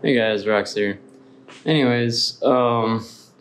Hey guys, Rox here. Anyways, so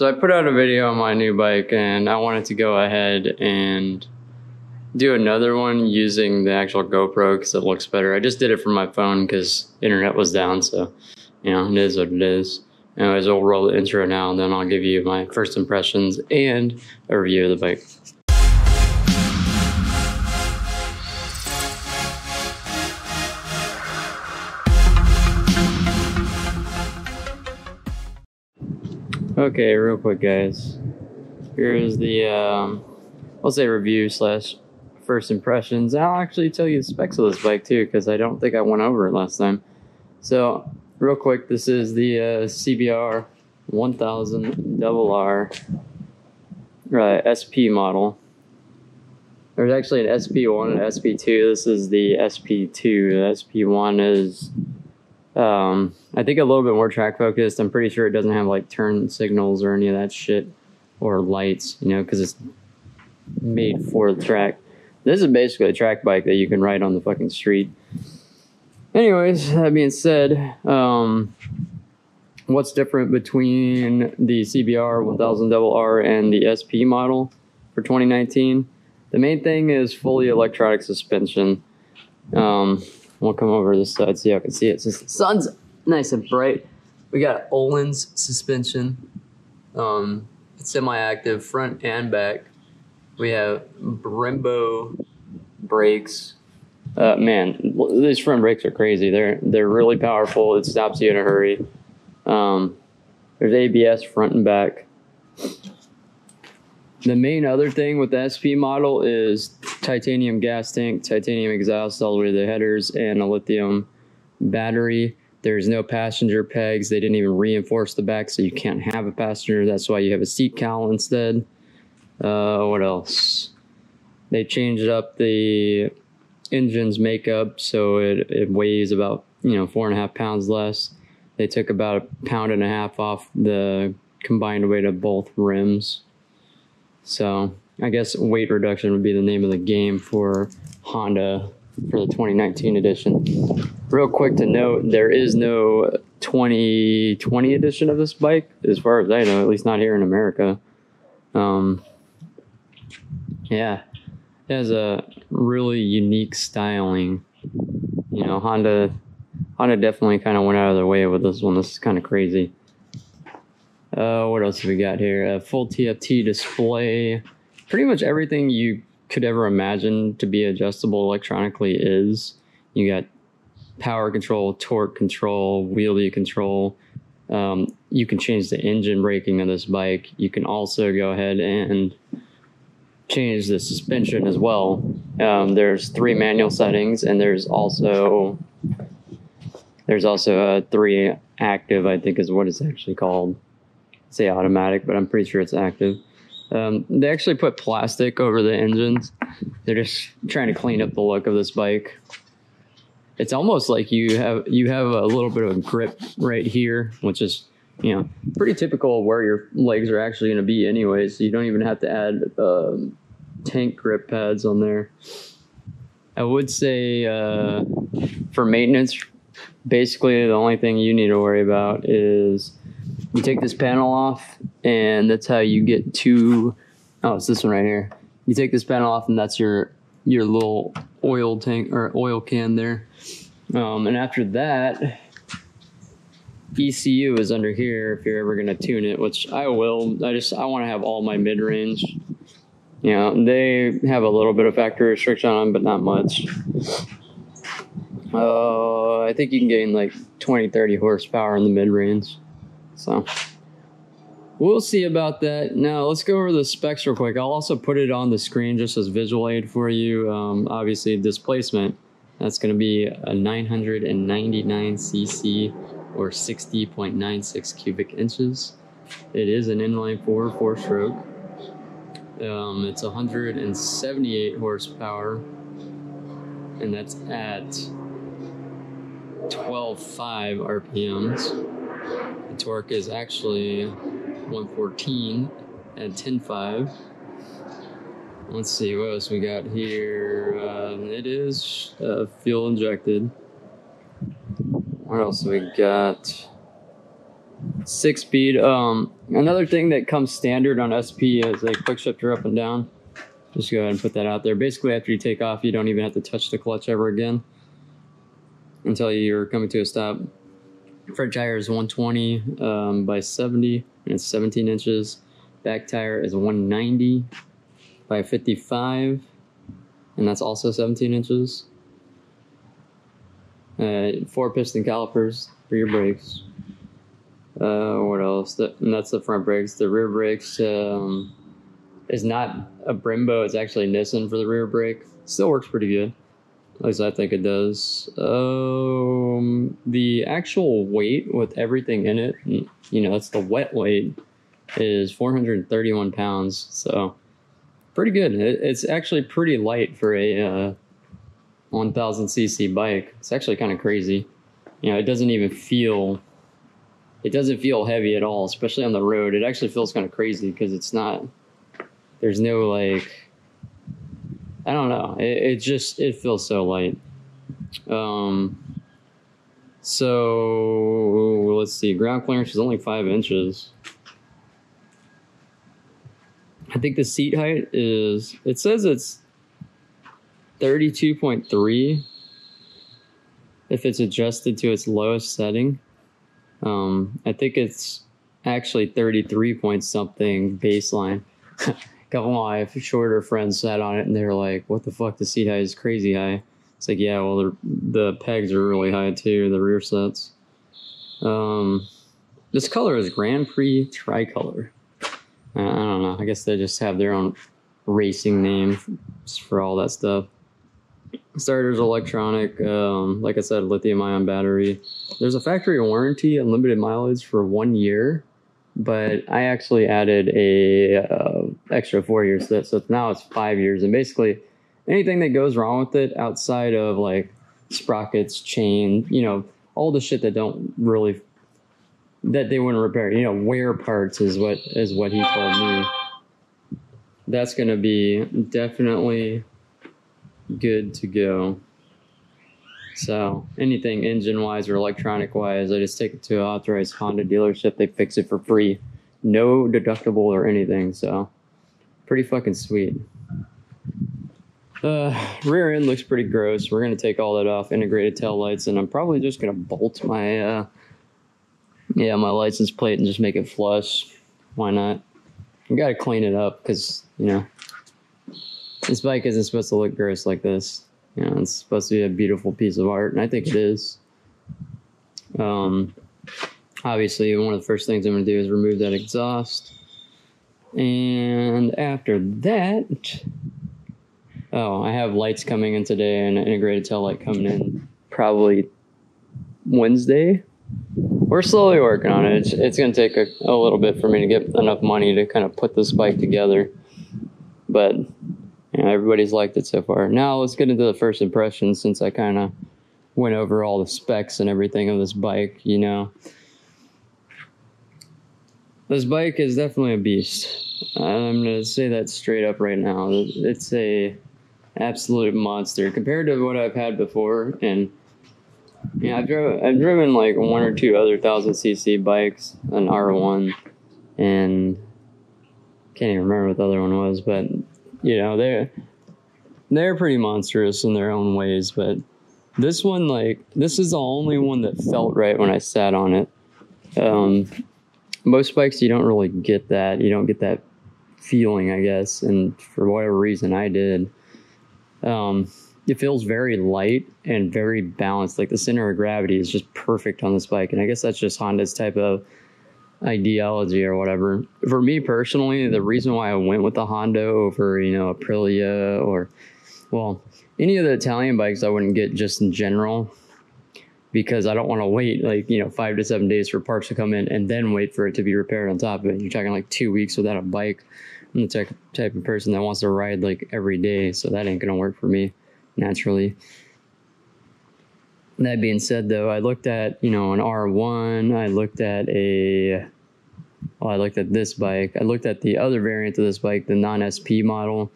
I put out a video on my new bike and I wanted to go ahead and do another one using the actual GoPro because it looks better. I just did it from my phone because internet was down, so you know, it is what it is. Anyways, I'll roll the intro now and then I'll give you my first impressions and a review of the bike. Okay, real quick guys, here's the, I'll say review slash first impressions. I'll actually tell you the specs of this bike too, because I don't think I went over it last time. So, real quick, this is the CBR1000RR SP model. There's actually an SP1 and SP2. This is the SP2. The SP1 is I think a little bit more track focused. I'm pretty sure it doesn't have like turn signals or any of that shit or lights, you know, because it's made for the track. This is basically a track bike that you can ride on the fucking street. Anyways, that being said, what's different between the CBR1000RR and the SP model for 2019? The main thing is fully electronic suspension. We'll come over to this side so y'all can see it. Since the sun's nice and bright, we got Öhlins suspension. It's semi-active front and back. We have Brembo brakes. Man, these front brakes are crazy. They're really powerful. It stops you in a hurry. There's ABS front and back. The main other thing with the SP model is titanium gas tank, titanium exhaust all the way to the headers, and a lithium battery. There's no passenger pegs. They didn't even reinforce the back, so you can't have a passenger. That's why you have a seat cowl instead. What else? They changed up the engine's makeup, so it weighs about 4.5 pounds less. They took about 1.5 pounds off the combined weight of both rims. So I guess weight reduction would be the name of the game for Honda for the 2019 edition. Real quick to note, there is no 2020 edition of this bike, as far as I know, at least not here in America. Yeah, it has a really unique styling. You know, Honda definitely kind of went out of their way with this one. This is kind of crazy. What else have we got here? A full TFT display. Pretty much everything you could ever imagine to be adjustable electronically is. You got power control, torque control, wheelie control. You can change the engine braking of this bike. You can also go ahead and change the suspension as well. There's 3 manual settings, and there's also 3 active, I think is what it's actually called. Say automatic, but I'm pretty sure it's active. They actually put plastic over the engines. They're just trying to clean up the look of this bike. It's almost like you have a little bit of a grip right here, which is pretty typical of where your legs are actually going to be anyway. So you don't even have to add tank grip pads on there. I would say for maintenance, basically the only thing you need to worry about is you take this panel off, and that's how you get to, it's this one right here. You take this panel off, and that's your little oil tank or oil can there. And after that, ECU is under here if you're ever going to tune it, which I will. I want to have all my mid-range. They have a little bit of factory restriction on them, but not much. I think you can gain like 20-30 horsepower in the mid-range. So we'll see about that. Now let's go over the specs real quick. I'll also put it on the screen just as visual aid for you. Obviously displacement, that's going to be a 999 cc or 60.96 cubic inches. It is an inline 4-stroke. It's 178 horsepower, and that's at 12.5 RPMs. The torque is actually 114 at 10.5. Let's see what else we got here. It is fuel injected. What else we got? 6-speed. Another thing that comes standard on SP is a quick shifter up and down. Just go ahead and put that out there. Basically, after you take off, you don't even have to touch the clutch ever again until you're coming to a stop. Front tire is 120 by 70, and it's 17 inches. Back tire is 190 by 55, and that's also 17 inches. 4-piston calipers for your brakes. What else? And that's the front brakes. The rear brakes is not a Brembo. It's actually Nissan for the rear brake. Still works pretty good. At least I think it does. The actual weight with everything in it, you know, that's the wet weight, is 431 pounds. So pretty good. It's actually pretty light for a 1000cc bike. It's actually kind of crazy. You know, it doesn't feel heavy at all, especially on the road. It actually feels kind of crazy because it's not, there's no like, I don't know. It feels so light. So let's see. Ground clearance is only 5 inches. I think the seat height is, it says it's 32.3 if it's adjusted to its lowest setting. I think it's actually 33 point something baseline. A couple of my shorter friends sat on it and they were like, what the fuck, the seat height is crazy high. It's like, yeah, well, the pegs are really high too, the rear sets. This color is Grand Prix Tricolor. I don't know, I guess they just have their own racing name for all that stuff. Starter's electronic, like I said, lithium-ion battery. There's a factory warranty, unlimited mileage for 1 year, but I actually added a extra 4 years to that, so now it's 5 years. And basically, anything that goes wrong with it outside of like sprockets, chain, you know, all the shit that don't really, that they wouldn't repair, you know, wear parts is what he told me. That's gonna be definitely good to go. So anything engine wise or electronic wise, I just take it to an authorized Honda dealership. They fix it for free, no deductible or anything. So pretty fucking sweet. Rear end looks pretty gross. We're gonna take all that off, integrated tail lights, and I'm probably just gonna bolt my my license plate and just make it flush. Why not? You gotta clean it up because, you know, this bike isn't supposed to look gross like this. You know, it's supposed to be a beautiful piece of art, and I think it is. Obviously, one of the first things I'm going to do is remove that exhaust. And after that, I have lights coming in today and an integrated tail light coming in probably Wednesday. We're slowly working on it. It's going to take a little bit for me to get enough money to kind of put this bike together. But you know, everybody's liked it so far. Now let's get into the first impressions, since I kind of went over all the specs and everything of this bike. You know, this bike is definitely a beast. I'm going to say that straight up right now. It's a absolute monster compared to what I've had before. And yeah, I've driven like 1 or 2 other 1000cc bikes, an R1, and can't even remember what the other one was, but you know, they're pretty monstrous in their own ways. But this one, like, this is the only one that felt right when I sat on it. Most bikes, you don't really get that. You don't get that feeling, I guess, and for whatever reason, I did. It feels very light and very balanced. Like the center of gravity is just perfect on this bike, and I guess that's just Honda's type of ideology or whatever. For me personally, the reason why I went with the Honda over, you know, Aprilia or, well, any of the Italian bikes I wouldn't get just in general, because I don't want to wait like, you know, 5 to 7 days for parts to come in and then wait for it to be repaired on top of it. You're talking like 2 weeks without a bike. I'm the type of person that wants to ride like every day, so that ain't gonna work for me naturally. That being said, though, I looked at, you know, an R1. I looked at this bike. I looked at the other variant of this bike, the non-SP model,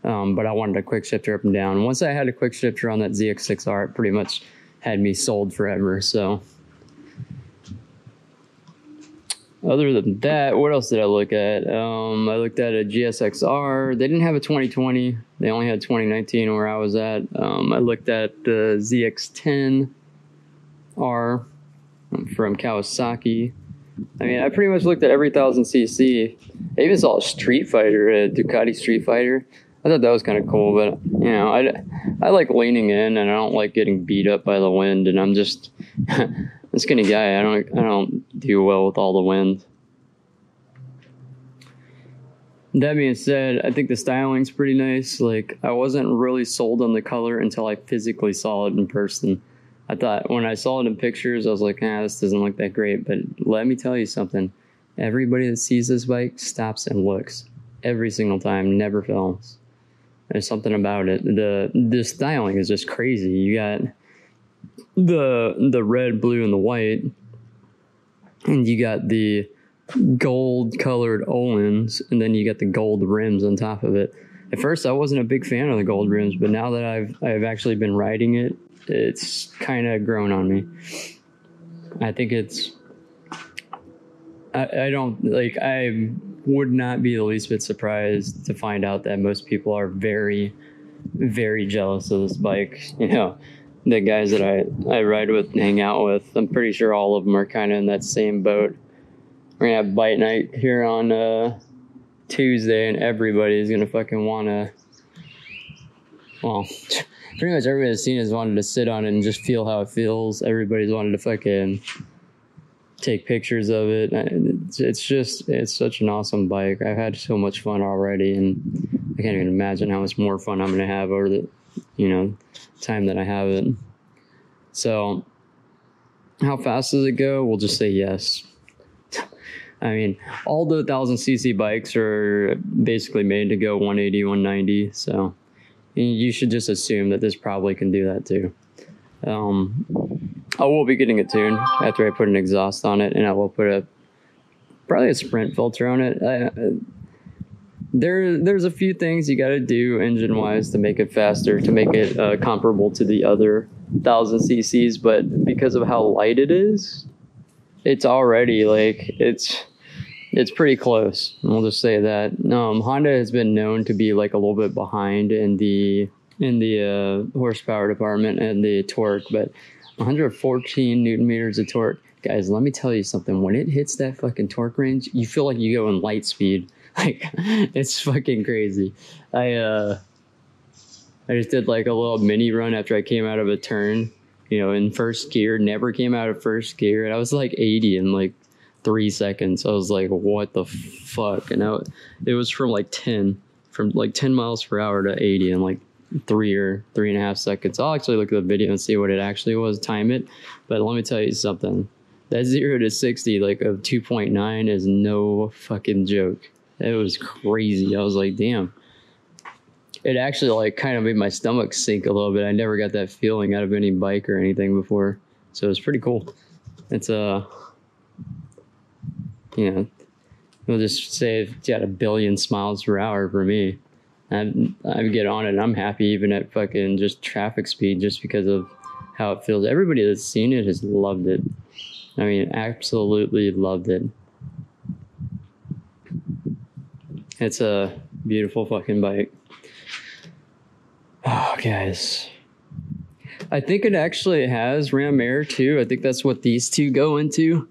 but I wanted a quick shifter up and down. Once I had a quick shifter on that ZX6R, it pretty much had me sold forever. So Other than that, what else did I look at? I looked at a GSX-R. They didn't have a 2020. They only had 2019 where I was at. I looked at the ZX-10R from Kawasaki. I mean, I pretty much looked at every 1000cc. I even saw a Street Fighter, a Ducati Street Fighter. I thought that was kind of cool, but you know, I like leaning in, and I don't like getting beat up by the wind. And I'm just a skinny guy. I don't do well with all the wind. That being said, I think the styling's pretty nice. Like, I wasn't really sold on the color until I physically saw it in person. I thought when I saw it in pictures, I was like, this doesn't look that great. But let me tell you something. Everybody that sees this bike stops and looks every single time, never films. There's something about it. The styling is just crazy. You got the red, blue, and the white, and you got the gold colored Olins, and then you got the gold rims on top of it. At first, I wasn't a big fan of the gold rims, but now that I've actually been riding it, it's kind of grown on me. I think it's. I don't like. I would not be the least bit surprised to find out that most people are very, very jealous of this bike. You know, the guys that I ride with and hang out with, I'm pretty sure all of them are kind of in that same boat. We're gonna have bite night here on Tuesday, and everybody's gonna fucking wanna. Well, pretty much everybody that's seen has wanted to sit on it and just feel how it feels. Everybody's wanted to fucking take pictures of it. It's such an awesome bike. I've had so much fun already, and I can't even imagine how much more fun I'm gonna have over the, time that I have it. So, how fast does it go? We'll just say yes. I mean, all the 1000cc bikes are basically made to go 180, 190. So, you should just assume that this probably can do that too. I will be getting it tuned after I put an exhaust on it, and I will put probably a sprint filter on it. There's a few things you got to do engine wise to make it faster, to make it comparable to the other 1000cc's, but because of how light it is, it's already like it's pretty close. We'll just say that. Honda has been known to be like a little bit behind in the horsepower department and the torque, but 114 newton meters of torque, guys. Let me tell you something. When it hits that fucking torque range, you feel like you go in light speed. Like, it's fucking crazy. I just did like a little mini run after I came out of a turn, in first gear. Never came out of first gear, and I was like 80 in like 3 seconds. I was like, what the fuck? And it was from 10 miles per hour to 80 in like 3 or 3.5 seconds. I'll actually look at the video and see what it actually was, time it. But let me tell you something. That 0 to 60 of 2.9 is no fucking joke. It was crazy. I was like, damn. It actually kind of made my stomach sink a little bit. I never got that feeling out of any bike or anything before. So it was pretty cool. It's we'll just say it's got 1 billion miles per hour for me. I get on it and I'm happy even at fucking just traffic speed, just because of how it feels. Everybody that's seen it has loved it. I mean, absolutely loved it. It's a beautiful fucking bike. Oh, guys. I think it actually has Ram Air too. I think that's what these two go into.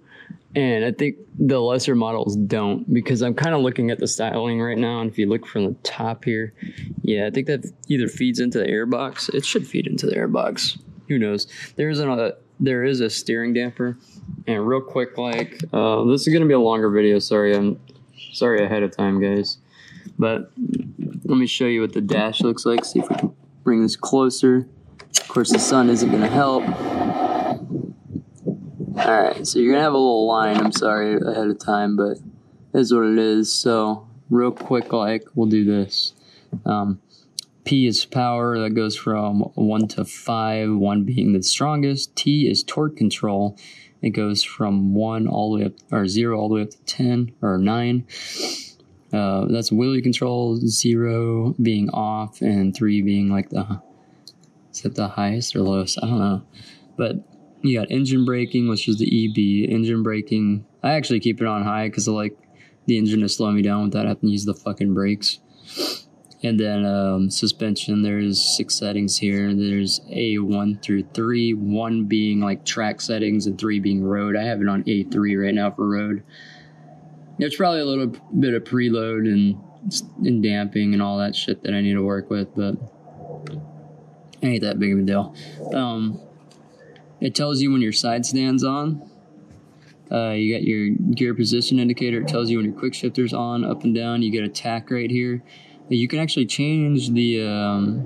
And I think the lesser models don't, because I'm kind of looking at the styling right now. And if you look from the top here, yeah, I think that either feeds into the airbox. It should feed into the airbox. Who knows? There is a steering damper. And real quick, this is going to be a longer video. I'm sorry ahead of time, guys. But let me show you what the dash looks like. See if we can bring this closer. Of course, the sun isn't going to help. Alright, so you're going to have a little line, I'm sorry, ahead of time, but that's what it is. So, real quick, we'll do this. P is power, that goes from 1 to 5, 1 being the strongest. T is torque control. It goes from 1 all the way up, or 0 all the way up to 10, or 9. That's wheelie control, 0 being off, and 3 being is that the highest or lowest? I don't know. But You got engine braking, which is the EB. Engine braking, I actually keep it on high because I like the engine to slow me down without having to use the fucking brakes. And then suspension, there's 6 settings here. There's A1 through 3, 1 being like track settings and 3 being road. I have it on A3 right now for road. There's probably a little bit of preload and damping and all that shit that I need to work with, but it ain't that big of a deal. It tells you when your side stand's on. You got your gear position indicator. It tells you when your quick shifter's on, up and down. You get a tack right here. You can actually change the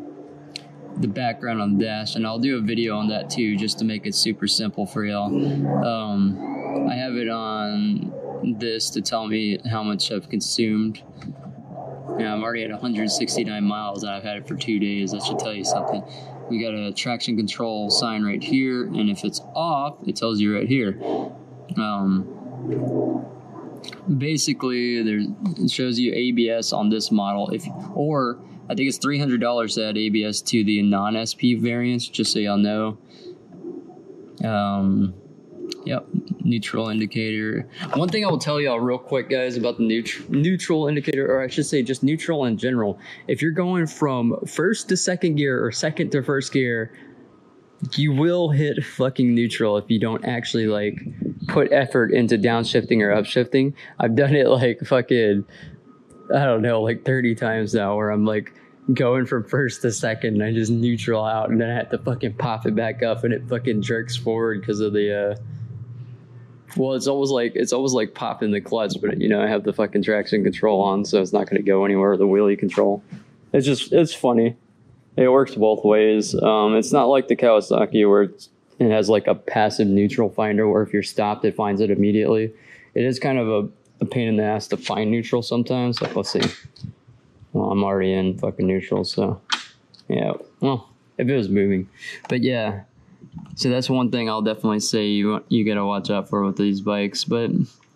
background on the dash, and I'll do a video on that too, just to make it super simple for y'all. I have it on this to tell me how much I've consumed. Yeah, I'm already at 169 miles, and I've had it for 2 days. That should tell you something. We got a traction control sign right here, and if it's off, it tells you right here. Basically, it shows you ABS on this model, or I think it's $300 to add ABS to the non-SP variants, just so y'all know. Yep, neutral indicator. One thing I will tell y'all real quick, guys, about the neutral indicator, or I should say just neutral in general. If you're going from first to second gear or second to first gear, you will hit fucking neutral if you don't actually like put effort into downshifting or upshifting. I've done it like fucking, I don't know, like 30 times now, where I'm like going from first to second and I just neutral out, and then I have to fucking pop it back up, and it fucking jerks forward because of the well, it's almost like popping the clutch, but you know, I have the fucking traction control on, so it's not going to go anywhere with the wheelie control. It's funny. It works both ways. It's not like the Kawasaki where it has like a passive neutral finder, where if you're stopped, it finds it immediately. It is kind of a pain in the ass to find neutral sometimes. Like, let's see. Well, I'm already in fucking neutral, so yeah. Well, if it was moving, but yeah. So that's one thing I'll definitely say you gotta watch out for with these bikes. But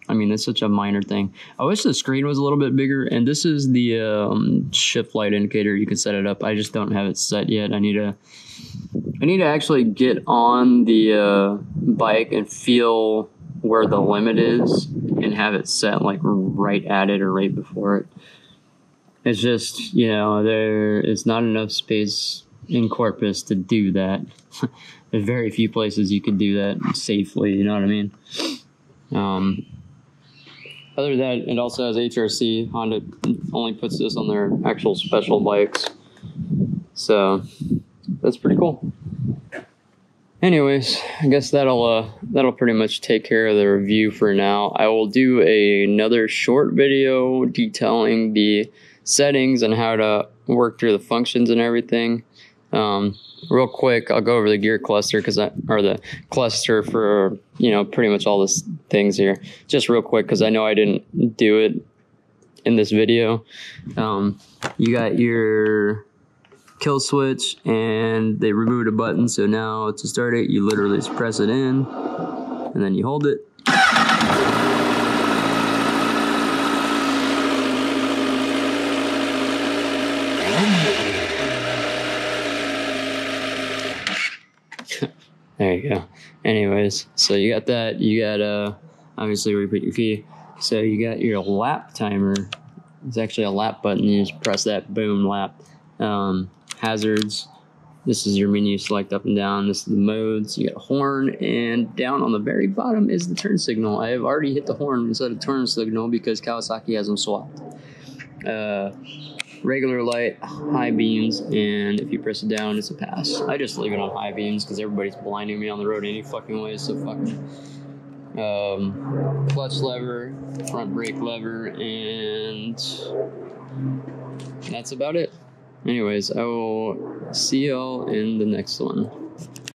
I mean, it's such a minor thing. I wish the screen was a little bit bigger. And this is the shift light indicator. You can set it up. I just don't have it set yet. I need to actually get on the bike and feel where the limit is and have it set like right at it or right before it. It's just, you know, there is not enough space in Corpus to do that. There's very few places you could do that safely, you know what I mean? Other than that, it also has HRC. Honda only puts this on their actual special bikes. So that's pretty cool. Anyways, I guess that'll pretty much take care of the review for now. I will do another short video detailing the settings and how to work through the functions and everything. Real quick, I'll go over the gear cluster or the cluster for, you know, pretty much all the things here. Just real quick, because I know I didn't do it in this video. You got your kill switch, and they removed a button, so now to start it, you literally just press it in, and then you hold it. There you go. Anyways, so you got that. You got obviously where you put your key. So you got your lap timer. It's actually a lap button. You just press that, boom, lap. Hazards. This is your menu. Select up and down. This is the modes. You got a horn, and down on the very bottom is the turn signal. I have already hit the horn instead of turn signal because Kawasaki has them swapped. Regular light, high beams, and if you press it down, it's a pass. I just leave it on high beams because everybody's blinding me on the road any fucking way, so fucking. Clutch lever, front brake lever, and that's about it. Anyways, I will see y'all in the next one.